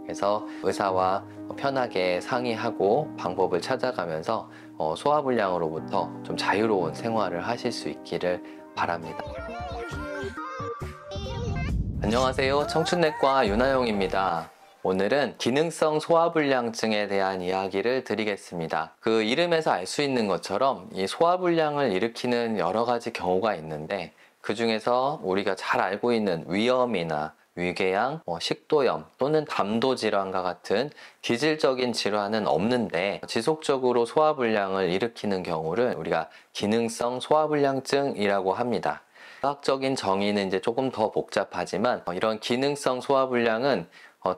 그래서 의사와 편하게 상의하고 방법을 찾아가면서 소화불량으로부터 좀 자유로운 생활을 하실 수 있기를 바랍니다. 안녕하세요. 청춘내과 윤하용입니다. 오늘은 기능성 소화불량증에 대한 이야기를 드리겠습니다. 그 이름에서 알 수 있는 것처럼 이 소화불량을 일으키는 여러 가지 경우가 있는데, 그 중에서 우리가 잘 알고 있는 위염이나 위궤양, 식도염 또는 담도질환과 같은 기질적인 질환은 없는데, 지속적으로 소화불량을 일으키는 경우를 우리가 기능성 소화불량증이라고 합니다. 과학적인 정의는 이제 조금 더 복잡하지만, 이런 기능성 소화불량은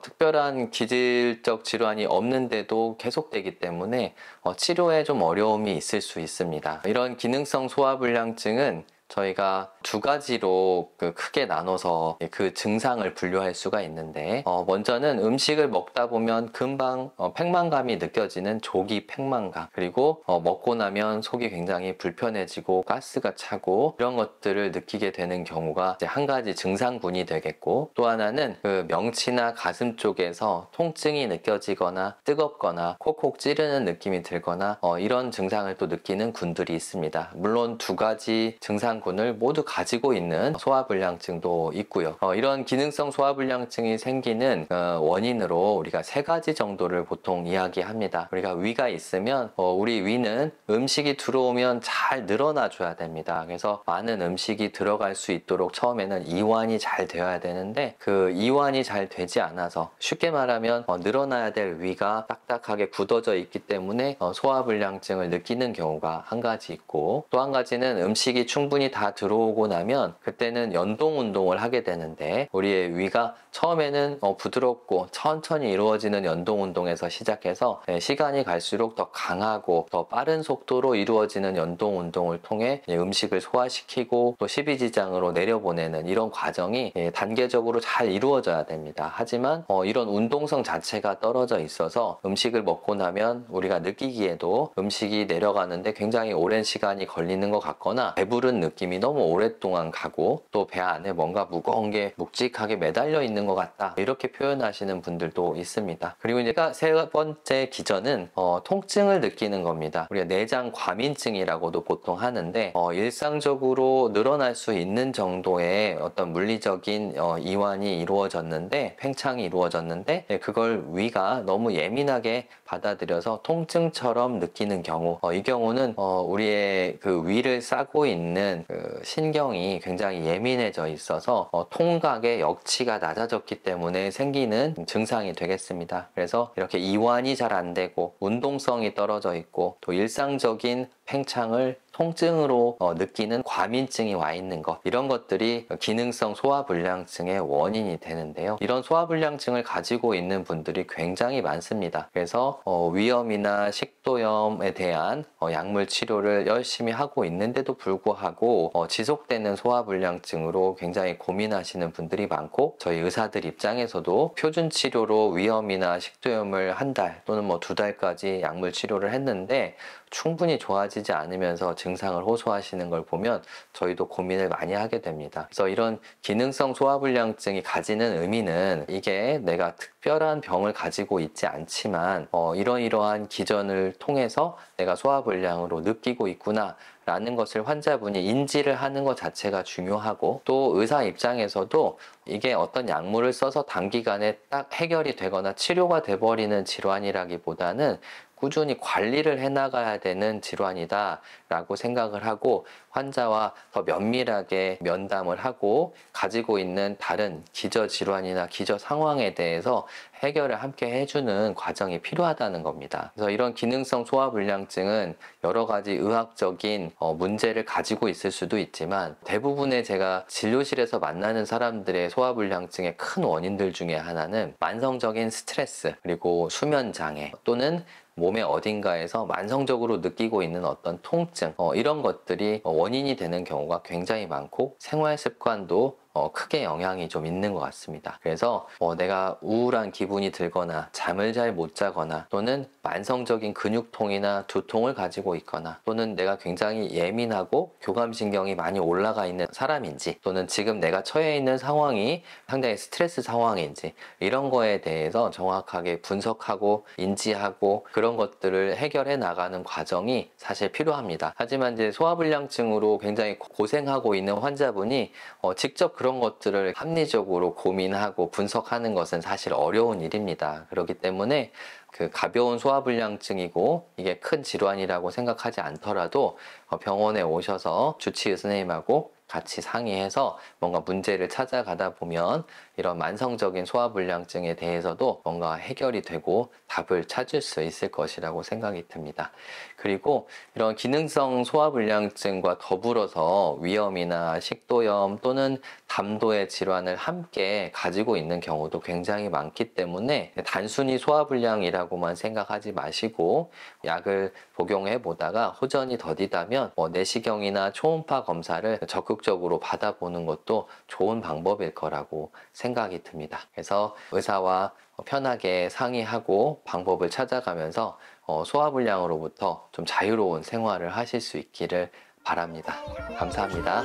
특별한 기질적 질환이 없는데도 계속되기 때문에 치료에 좀 어려움이 있을 수 있습니다. 이런 기능성 소화불량증은 저희가 두 가지로 크게 나눠서 그 증상을 분류할 수가 있는데, 먼저는 음식을 먹다 보면 금방 팽만감이 느껴지는 조기 팽만감, 그리고 먹고 나면 속이 굉장히 불편해지고 가스가 차고 이런 것들을 느끼게 되는 경우가 이제 한 가지 증상군이 되겠고, 또 하나는 그 명치나 가슴 쪽에서 통증이 느껴지거나 뜨겁거나 콕콕 찌르는 느낌이 들거나 이런 증상을 또 느끼는 군들이 있습니다. 물론 두 가지 증상군을 모두 가지고 있는 소화불량증도 있고요. 이런 기능성 소화불량증이 생기는 원인으로 우리가 세 가지 정도를 보통 이야기합니다. 우리가 위가 있으면 우리 위는 음식이 들어오면 잘 늘어나 줘야 됩니다. 그래서 많은 음식이 들어갈 수 있도록 처음에는 이완이 잘 되어야 되는데, 그 이완이 잘 되지 않아서 쉽게 말하면 늘어나야 될 위가 딱딱하게 굳어져 있기 때문에 소화불량증을 느끼는 경우가 한 가지 있고, 또 한 가지는 음식이 충분히 다 들어오고 나면 그때는 연동 운동을 하게 되는데, 우리의 위가 처음에는 부드럽고 천천히 이루어지는 연동 운동에서 시작해서 시간이 갈수록 더 강하고 더 빠른 속도로 이루어지는 연동 운동을 통해 음식을 소화시키고 또 십이지장으로 내려보내는 이런 과정이 단계적으로 잘 이루어져야 됩니다. 하지만 이런 운동성 자체가 떨어져 있어서 음식을 먹고 나면 우리가 느끼기에도 음식이 내려가는데 굉장히 오랜 시간이 걸리는 것 같거나, 배부른 느낌이 너무 오랫동안 가고 또 배 안에 뭔가 무거운 게 묵직하게 매달려 있는 것 같다, 이렇게 표현하시는 분들도 있습니다. 그리고 이제 세 번째 기전은 통증을 느끼는 겁니다. 우리가 내장 과민증이라고도 보통 하는데, 일상적으로 늘어날 수 있는 정도의 어떤 물리적인 이완이 이루어졌는데, 팽창이 이루어졌는데, 그걸 위가 너무 예민하게 받아들여서 통증처럼 느끼는 경우, 이 경우는 우리의 그 위를 싸고 있는 그 신경이 굉장히 예민해져 있어서 통각의 역치가 낮아졌기 때문에 생기는 증상이 되겠습니다. 그래서 이렇게 이완이 잘 안 되고 운동성이 떨어져 있고 또 일상적인 팽창을 통증으로 느끼는 과민증이 와 있는 것, 이런 것들이 기능성 소화불량증의 원인이 되는데요. 이런 소화불량증을 가지고 있는 분들이 굉장히 많습니다. 그래서 위염이나 식도염에 대한 약물 치료를 열심히 하고 있는데도 불구하고 지속되는 소화불량증으로 굉장히 고민하시는 분들이 많고, 저희 의사들 입장에서도 표준 치료로 위염이나 식도염을 한 달 또는 뭐 2달까지 약물 치료를 했는데 충분히 좋아지지 않으면서 증상을 호소하시는 걸 보면 저희도 고민을 많이 하게 됩니다. 그래서 이런 기능성 소화불량증이 가지는 의미는, 이게 내가 특별한 병을 가지고 있지 않지만 이러이러한 기전을 통해서 내가 소화불량으로 느끼고 있구나 라는 것을 환자분이 인지를 하는 것 자체가 중요하고, 또 의사 입장에서도 이게 어떤 약물을 써서 단기간에 딱 해결이 되거나 치료가 돼버리는 질환이라기보다는 꾸준히 관리를 해나가야 되는 질환이다 라고 생각을 하고, 환자와 더 면밀하게 면담을 하고 가지고 있는 다른 기저 질환이나 기저 상황에 대해서 해결을 함께 해주는 과정이 필요하다는 겁니다. 그래서 이런 기능성 소화불량증은 여러 가지 의학적인 문제를 가지고 있을 수도 있지만, 대부분의 제가 진료실에서 만나는 사람들의 소화불량증의 큰 원인들 중에 하나는 만성적인 스트레스, 그리고 수면장애, 또는 몸의 어딘가에서 만성적으로 느끼고 있는 어떤 통증, 이런 것들이 원인이 되는 경우가 굉장히 많고, 생활 습관도 크게 영향이 좀 있는 것 같습니다. 그래서 내가 우울한 기분이 들거나 잠을 잘 못 자거나 또는 만성적인 근육통이나 두통을 가지고 있거나 또는 내가 굉장히 예민하고 교감신경이 많이 올라가 있는 사람인지 또는 지금 내가 처해 있는 상황이 상당히 스트레스 상황인지 이런 거에 대해서 정확하게 분석하고 인지하고 그런 것들을 해결해 나가는 과정이 사실 필요합니다. 하지만 이제 소화불량증으로 굉장히 고생하고 있는 환자분이 직접 그런 것들을 합리적으로 고민하고 분석하는 것은 사실 어려운 일입니다. 그렇기 때문에 그 가벼운 소화불량증이고 이게 큰 질환이라고 생각하지 않더라도 병원에 오셔서 주치의 선생님하고 같이 상의해서 뭔가 문제를 찾아가다 보면 이런 만성적인 소화불량증에 대해서도 뭔가 해결이 되고 답을 찾을 수 있을 것이라고 생각이 듭니다. 그리고 이런 기능성 소화불량증과 더불어서 위염이나 식도염 또는 담도의 질환을 함께 가지고 있는 경우도 굉장히 많기 때문에 단순히 소화불량이라고만 생각하지 마시고 약을 복용해 보다가 호전이 더디다면 내시경이나 초음파 검사를 적극적으로 받아보는 것도 좋은 방법일 거라고 생각이 듭니다. 그래서 의사와 편하게 상의하고 방법을 찾아가면서 소화불량으로부터 좀 자유로운 생활을 하실 수 있기를 바랍니다. 감사합니다.